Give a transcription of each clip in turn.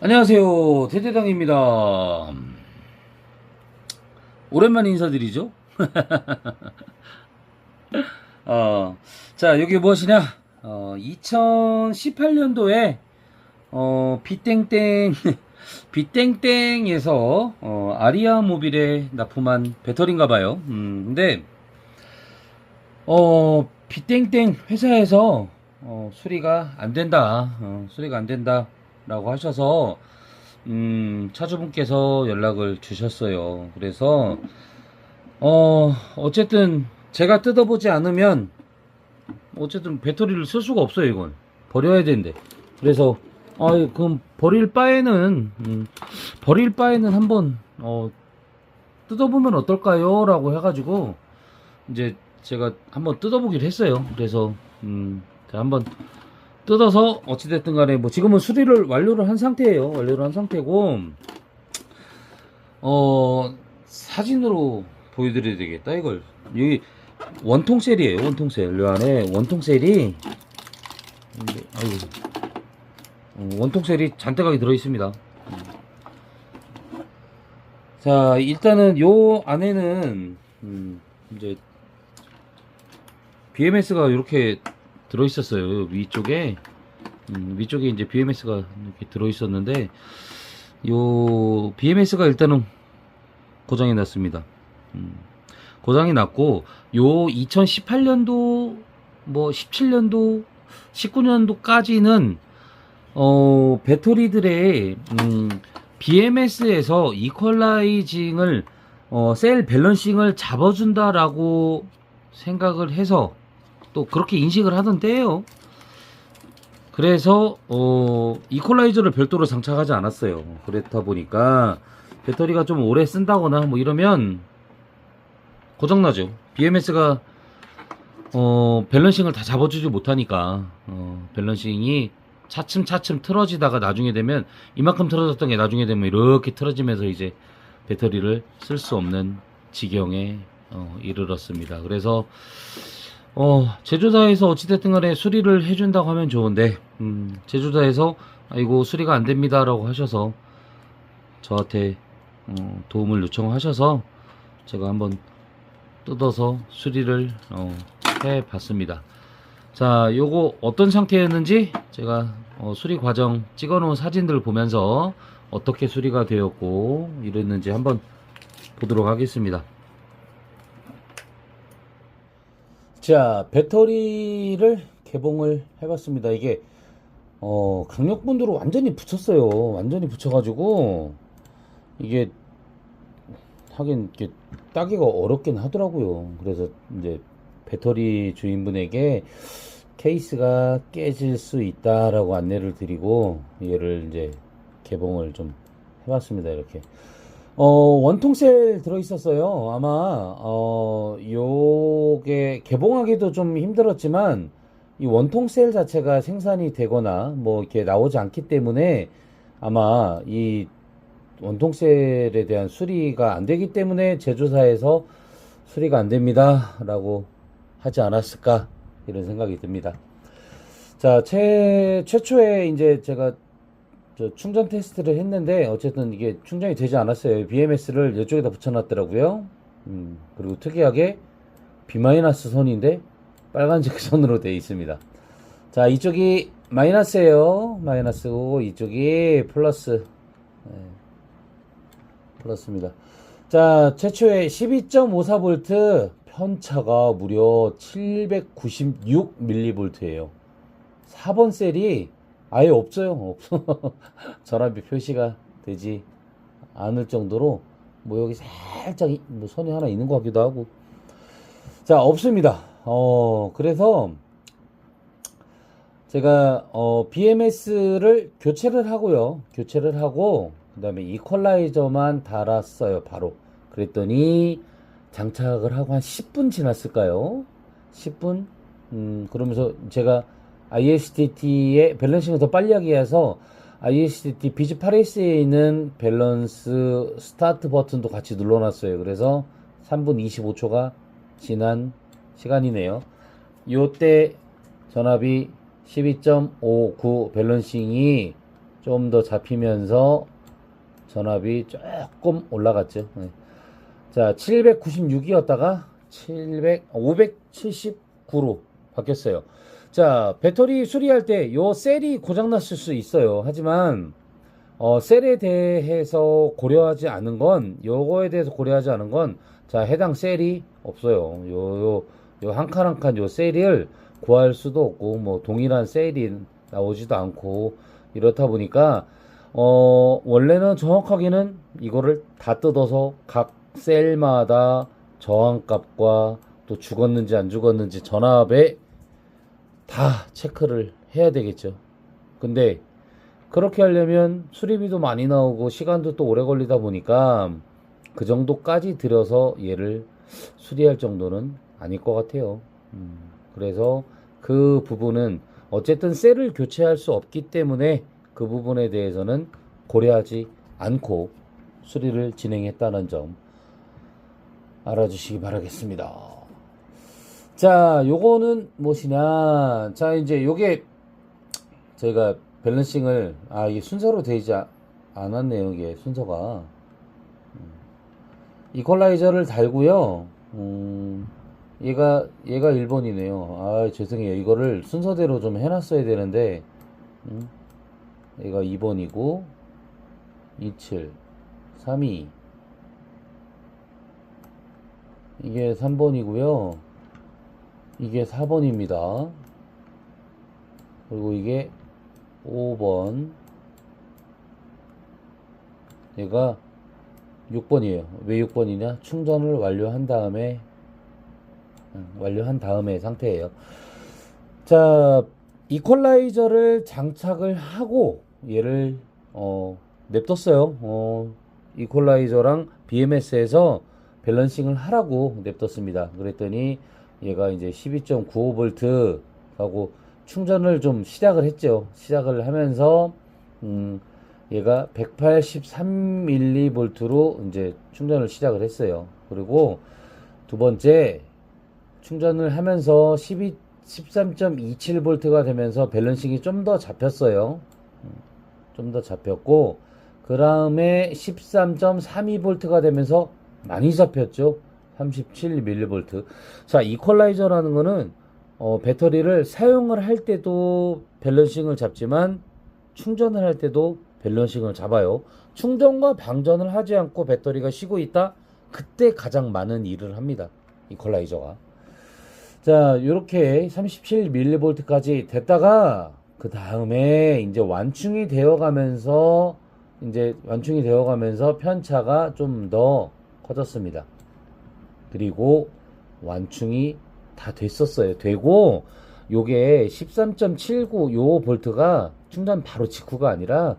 안녕하세요, 대대당입니다. 오랜만에 인사드리죠. 어, 자, 여기 무엇이냐? 2018년도에 빗땡땡 빗땡땡에서 아리아 모빌에 납품한 배터리인가봐요. 근데 빗땡땡 회사에서 수리가 안 된다, 수리가 안 된다라고 하셔서 차주분께서 연락을 주셨어요. 그래서 어쨌든 제가 뜯어보지 않으면 어쨌든 배터리를 쓸 수가 없어요. 이건 버려야 되는데. 그래서 그럼 버릴 바에는 한번 뜯어보면 어떨까요? 라고 해가지고 이제 제가 한번 뜯어보기로 했어요. 그래서 제가 한번 뜯어서 어찌됐든 간에 뭐 지금은 수리를 완료를 한 상태예요. 완료를 한 상태고 사진으로 보여드려야 되겠다. 이걸 여기 원통셀이에요. 원통셀. 이 안에 원통셀이 원통셀이 잔뜩하게 들어있습니다. 자, 일단은 요 안에는 이제 BMS가 이렇게 들어있었어요. 위쪽에 위쪽에 이제 BMS가 이렇게 들어있었는데 요 BMS가 일단은 고장이 났습니다. 고장이 났고 요 2018년도 뭐 17년도 19년도까지는 배터리들의 BMS에서 이퀄라이징을 셀 밸런싱을 잡아준다라고 생각을 해서 또 그렇게 인식을 하던 때예요. 그래서 이퀄라이저를 별도로 장착하지 않았어요. 그렇다 보니까 배터리가 좀 오래 쓴다거나 뭐 이러면 고장나죠. BMS가 밸런싱을 다 잡아주지 못하니까 밸런싱이 차츰차츰 틀어지다가 나중에 되면 이만큼 틀어졌던 게 나중에 되면 이렇게 틀어지면서 이제 배터리를 쓸 수 없는 지경에 이르렀습니다. 그래서 제조사에서 어찌됐든 간에 수리를 해준다고 하면 좋은데 제조사에서 이거 수리가 안됩니다 라고 하셔서 저한테 도움을 요청하셔서 제가 한번 뜯어서 수리를 해봤습니다. 자, 요거 어떤 상태였는지 제가 수리 과정 찍어 놓은 사진들 보면서 어떻게 수리가 되었고 이랬는지 한번 보도록 하겠습니다. 자, 배터리를 개봉을 해봤습니다. 이게 강력분도로 완전히 붙였어요. 완전히 붙여가지고 이게 하긴 이렇게 따기가 어렵긴 하더라고요. 그래서 이제 배터리 주인분에게 케이스가 깨질 수 있다라고 안내를 드리고 얘를 이제 개봉을 좀 해봤습니다. 이렇게 원통셀 들어있었어요. 아마 요게 개봉하기도 좀 힘들었지만 이 원통셀 자체가 생산이 되거나 뭐 이렇게 나오지 않기 때문에 아마 이 원통셀에 대한 수리가 안 되기 때문에 제조사에서 수리가 안 됩니다 라고 하지 않았을까 이런 생각이 듭니다. 자, 최초에 이제 제가 충전 테스트를 했는데 어쨌든 이게 충전이 되지 않았어요. BMS를 이쪽에다 붙여놨더라고요. 그리고 특이하게 B- 선인데 빨간색 선으로 되어 있습니다. 자, 이쪽이 마이너스예요. 마이너스고 이쪽이 플러스. 네, 플러스입니다. 자, 최초의 12.54V 편차가 무려 796mV예요. 4번 셀이 아예 없어요. 없어. 전압이 표시가 되지 않을 정도로 뭐 여기 살짝 뭐 선이 하나 있는 것 같기도 하고. 자, 없습니다. 그래서 제가 BMS를 교체를 하고요. 교체를 하고 그 다음에 이퀄라이저만 달았어요. 바로. 그랬더니 장착을 하고 한 10분 지났을까요? 10분? 그러면서 제가 ISTT의 밸런싱을 더 빨리 하기 위해서 ISTT BG8S에 있는 밸런스 스타트 버튼도 같이 눌러놨어요. 그래서 3분 25초가 지난 시간이네요. 요때 전압이 12.59 밸런싱이 좀 더 잡히면서 전압이 조금 올라갔죠. 네. 자, 796이었다가 579로 바뀌었어요. 자, 배터리 수리할 때 요 셀이 고장났을 수 있어요. 하지만 셀에 대해서 고려하지 않은 건, 요거에 대해서 고려하지 않은 건, 자, 해당 셀이 없어요. 요 한 칸 한 칸 요 셀을 구할 수도 없고, 뭐, 동일한 셀이 나오지도 않고, 이렇다 보니까, 원래는 정확하게는 이거를 다 뜯어서 각 셀마다 저항값과 또 죽었는지 안 죽었는지 전압에 다 체크를 해야 되겠죠. 근데, 그렇게 하려면 수리비도 많이 나오고 시간도 또 오래 걸리다 보니까 그 정도까지 들여서 얘를 수리할 정도는 아닐 것 같아요. 그래서 그 부분은 어쨌든 셀을 교체할 수 없기 때문에 그 부분에 대해서는 고려하지 않고 수리를 진행했다는 점 알아주시기 바라겠습니다. 자, 요거는 무엇이냐. 자, 이제 요게 저희가 밸런싱을, 이게 순서로 되지 않았네요. 이게 순서가. 이퀄라이저를 달고요. 얘가 1번이네요. 죄송해요. 이거를 순서대로 좀 해놨어야 되는데, 얘가 2번이고, 27, 32. 이게 3번이고요. 이게 4번입니다. 그리고 이게 5번, 얘가 6번이에요. 왜 6번이냐? 충전을 완료한 다음에 상태예요. 자, 이퀄라이저를 장착을 하고 얘를 냅뒀어요. 이퀄라이저랑 BMS에서 밸런싱을 하라고 냅뒀습니다. 그랬더니 얘가 이제 12.95V 하고 충전을 좀 시작을 했죠. 시작을 하면서 얘가 183mV로 이제 충전을 시작을 했어요. 그리고 두 번째 충전을 하면서 13.27V가 되면서 밸런싱이 좀 더 잡혔어요. 좀 더 잡혔고, 그 다음에 13.32V가 되면서 많이 잡혔죠. 37mV. 자, 이퀄라이저라는 거는 배터리를 사용을 할 때도 밸런싱을 잡지만 충전을 할 때도 밸런싱을 잡아요. 충전과 방전을 하지 않고 배터리가 쉬고 있다? 그때 가장 많은 일을 합니다. 이퀄라이저가. 자, 요렇게 37mV까지 됐다가 그 다음에 이제 완충이 되어 가면서 편차가 좀 더 커졌습니다. 그리고 완충이 다 됐었어요. 되고 요게 13.79 요 볼트가 충전 바로 직후가 아니라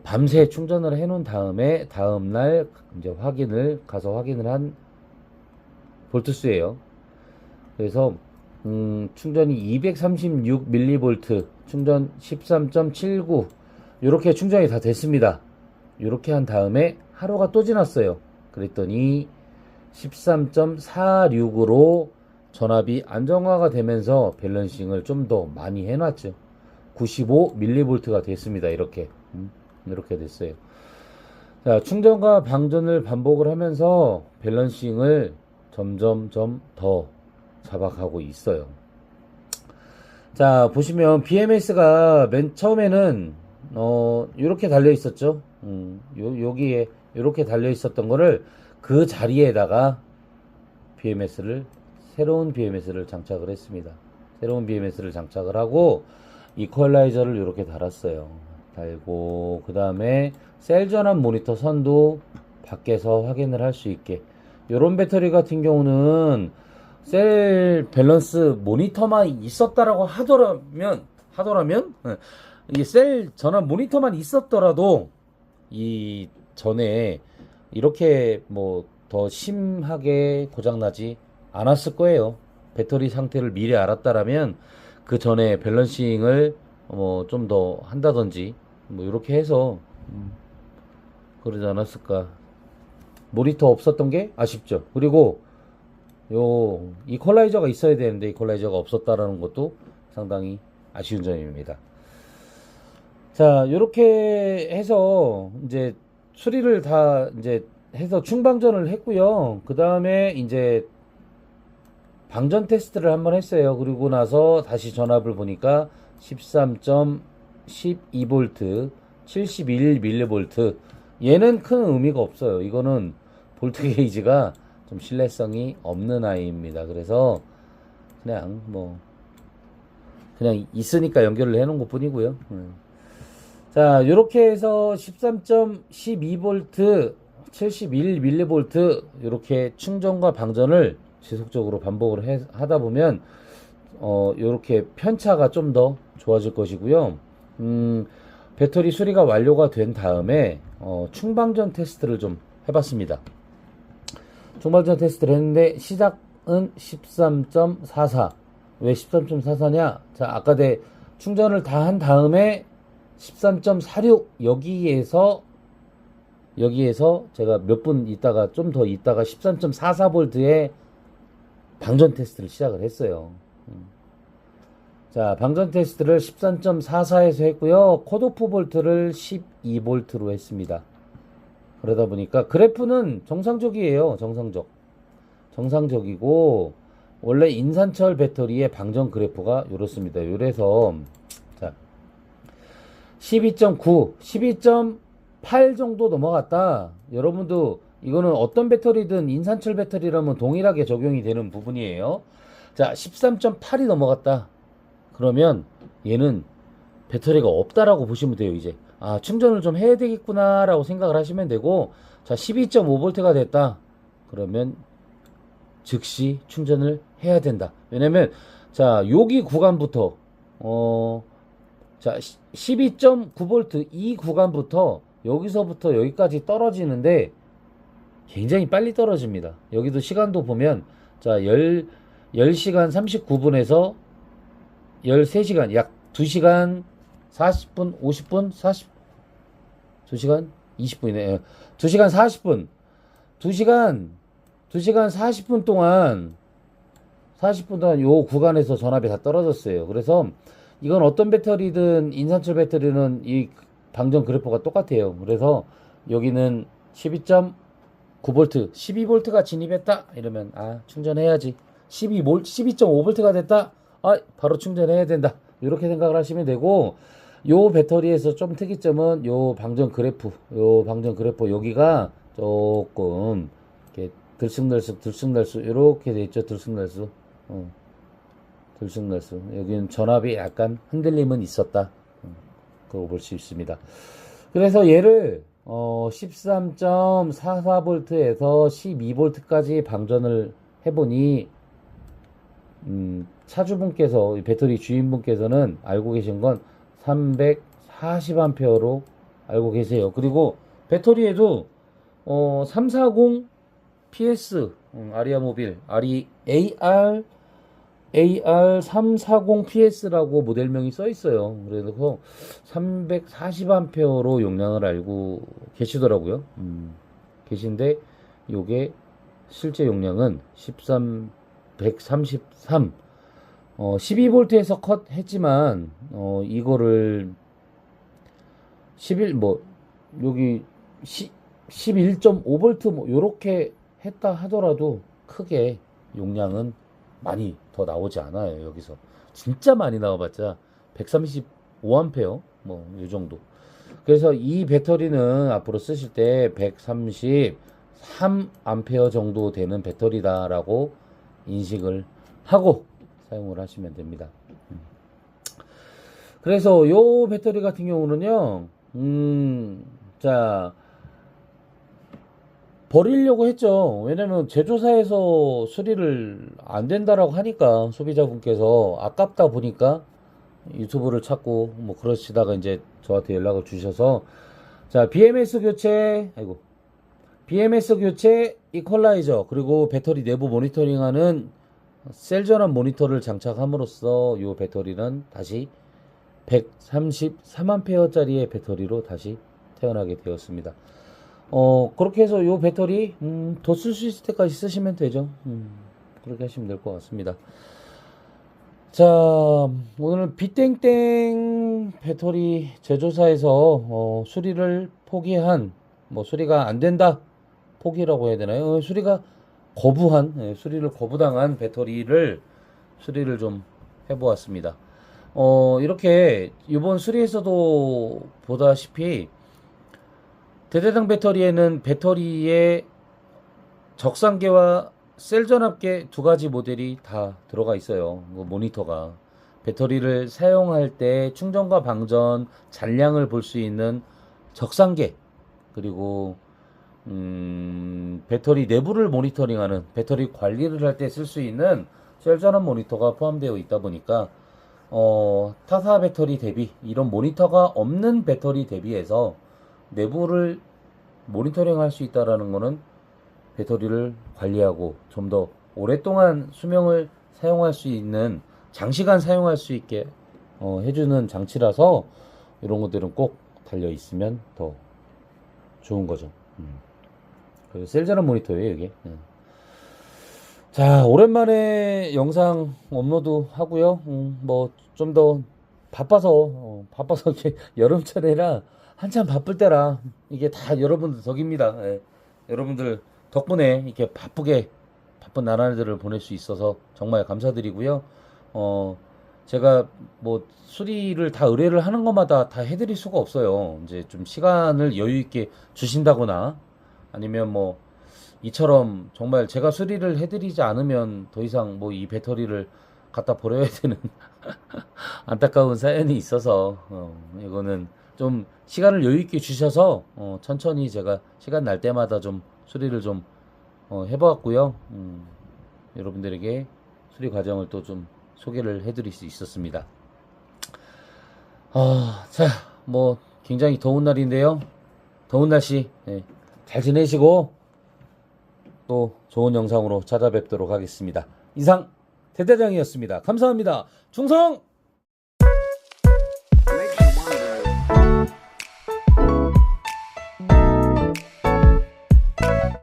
밤새 충전을 해 놓은 다음에 다음날 이제 가서 확인을 한 볼트수예요. 그래서 충전이 236mV, 충전 13.79 요렇게 충전이 다 됐습니다. 요렇게 한 다음에 하루가 또 지났어요. 그랬더니 13.46으로 전압이 안정화가 되면서 밸런싱을 좀 더 많이 해놨죠. 95mV가 됐습니다. 이렇게 됐어요. 자, 충전과 방전을 반복을 하면서 밸런싱을 점점점 더 잡아가고 있어요. 자, 보시면 BMS가 맨 처음에는 이렇게 달려 있었죠. 여기에 이렇게 달려 있었던 거를 그 자리에다가 새로운 BMS를 장착을 했습니다. 새로운 BMS를 장착을 하고 이퀄라이저를 이렇게 달았어요. 달고 그 다음에 셀 전압 모니터 선도 밖에서 확인을 할 수 있게. 요런 배터리 같은 경우는 셀 밸런스 모니터만 있었다라고 하더라면 이 셀 전압 모니터만 있었더라도 이 전에 이렇게 뭐 더 심하게 고장나지 않았을 거예요. 배터리 상태를 미리 알았다라면 그 전에 밸런싱을 좀 더 한다든지 뭐 이렇게 해서 그러지 않았을까. 모니터 없었던 게 아쉽죠. 그리고 요 이퀄라이저가 있어야 되는데 이퀄라이저가 없었다라는 것도 상당히 아쉬운 점입니다. 자, 요렇게 해서 이제 수리를 다 이제 해서 충방전을 했고요. 그 다음에 이제 방전 테스트를 한번 했어요. 그리고 나서 다시 전압을 보니까 13.12V, 71mV. 얘는 큰 의미가 없어요. 이거는 볼트 게이지가 좀 신뢰성이 없는 아이입니다. 그래서 그냥 그냥 있으니까 연결을 해 놓은 것 뿐이고요. 자, 요렇게 해서 13.12V, 71mV 이렇게 충전과 방전을 지속적으로 반복을 하다 보면 요렇게 편차가 좀 더 좋아질 것이고요. 배터리 수리가 완료가 된 다음에 충방전 테스트를 좀 해봤습니다. 충방전 테스트를 했는데 시작은 13.44. 왜 13.44냐? 자, 아까 내 충전을 다 한 다음에 13.46 여기에서 제가 몇 분 있다가 좀 더 있다가 13.44V의 방전 테스트를 시작을 했어요. 자, 방전 테스트를 13.44에서 했고요. 컷오프 볼트를 12V로 했습니다. 그러다 보니까 그래프는 정상적이에요. 정상적이고 원래 인산철 배터리의 방전 그래프가 이렇습니다. 요래서 자, 12.9, 12.8 정도 넘어갔다. 여러분도 이거는 어떤 배터리든 인산철 배터리라면 동일하게 적용이 되는 부분이에요. 자, 13.8이 넘어갔다. 그러면 얘는 배터리가 없다라고 보시면 돼요. 이제 충전을 좀 해야 되겠구나 라고 생각을 하시면 되고, 자, 12.5V가 됐다. 그러면 즉시 충전을 해야 된다. 왜냐면 자, 여기 구간부터 자, 12.9V 이 구간부터 여기서부터 여기까지 떨어지는데 굉장히 빨리 떨어집니다. 여기도 시간도 보면 자, 10시간 39분에서 13시간, 약 2시간 40분, 50분, 2시간 20분이네. 2시간 40분. 2시간 40분 동안 요 구간에서 전압이 다 떨어졌어요. 그래서 이건 어떤 배터리든 인산철 배터리는 이 방전 그래프가 똑같아요. 그래서 여기는 12.9V, 12V가 진입했다. 이러면 충전해야지. 12.5V가 됐다. 바로 충전해야 된다. 이렇게 생각을 하시면 되고, 요 배터리에서 좀 특이점은 요 방전 그래프 여기가 조금 이렇게 들쑥날쑥 이렇게 돼 있죠. 들쑥날쑥. 여기는 전압이 약간 흔들림은 있었다. 그거 볼 수 있습니다. 그래서 얘를 13.44V에서 12V까지 방전을 해보니 차주분께서, 배터리 주인분께서는 알고 계신 건 340A로 알고 계세요. 그리고 배터리에도 340 PS 아리아 모빌 AR340PS라고 모델명이 써 있어요. 그래서 340A로 용량을 알고 계시더라고요. 계신데 요게 실제 용량은 133 12V에서 컷 했지만 이거를 11.5V 뭐 요렇게 했다 하더라도 크게 용량은 많이 더 나오지 않아요. 여기서 진짜 많이 나와봤자 135A 뭐 요 정도. 그래서 이 배터리는 앞으로 쓰실 때 133A 정도 되는 배터리다라고 인식을 하고 사용을 하시면 됩니다. 그래서 요 배터리 같은 경우는요, 자, 버리려고 했죠. 왜냐면 제조사에서 수리를 안 된다라고 하니까 소비자분께서 아깝다 보니까 유튜브를 찾고 뭐 그러시다가 이제 저한테 연락을 주셔서, 자, BMS 교체, 이퀄라이저, 그리고 배터리 내부 모니터링하는 셀 전환 모니터를 장착함으로써 이 배터리는 다시 133A짜리의 배터리로 다시 태어나게 되었습니다. 그렇게 해서 이 배터리 더 쓸 수 있을 때까지 쓰시면 되죠. 그렇게 하시면 될 것 같습니다. 자, 오늘 비땡땡 배터리 제조사에서 수리를 포기한, 뭐 수리가 안 된다, 포기라고 해야 되나요? 수리가 거부한, 수리를 거부당한 배터리를 수리를 좀 해보았습니다. 이렇게 이번 수리에서도 보다시피 대대당 배터리에는 배터리의 적상계와 셀 전압계 두 가지 모델이 다 들어가 있어요. 모니터가 배터리를 사용할 때 충전과 방전 잔량을 볼 수 있는 적상계, 그리고 배터리 내부를 모니터링하는, 배터리 관리를 할 때 쓸 수 있는 셀 전압 모니터가 포함되어 있다 보니까 타사 배터리 대비, 이런 모니터가 없는 배터리 대비해서 내부를 모니터링 할 수 있다라는 거는 배터리를 관리하고 좀 더 오랫동안 수명을 사용할 수 있는, 장시간 사용할 수 있게 해주는 장치라서 이런 것들은 꼭 달려 있으면 더 좋은 거죠. 그리고 셀전압 모니터예요, 이게. 자, 오랜만에 영상 업로드 하고요. 뭐 좀 더 바빠서 이렇게 여름철이라 한참 바쁠 때라 이게 다 여러분들 덕입니다. 여러분들 덕분에 이렇게 바쁜 나날들을 보낼 수 있어서 정말 감사드리고요. 제가 뭐 수리를 다 의뢰를 하는 것마다 다 해드릴 수가 없어요. 이제 좀 시간을 여유 있게 주신다거나, 아니면 뭐 이처럼 정말 제가 수리를 해드리지 않으면 더 이상 뭐 이 배터리를 갖다 버려야 되는 안타까운 사연이 있어서, 이거는 좀 시간을 여유 있게 주셔서 천천히 제가 시간 날 때마다 좀 수리를 좀 해보았고요. 여러분들에게 수리 과정을 또 좀 소개를 해드릴 수 있었습니다. 자, 뭐 굉장히 더운 날인데요. 더운 날씨 잘 지내시고 또 좋은 영상으로 찾아뵙도록 하겠습니다. 이상 대대장이었습니다. 감사합니다. 충성!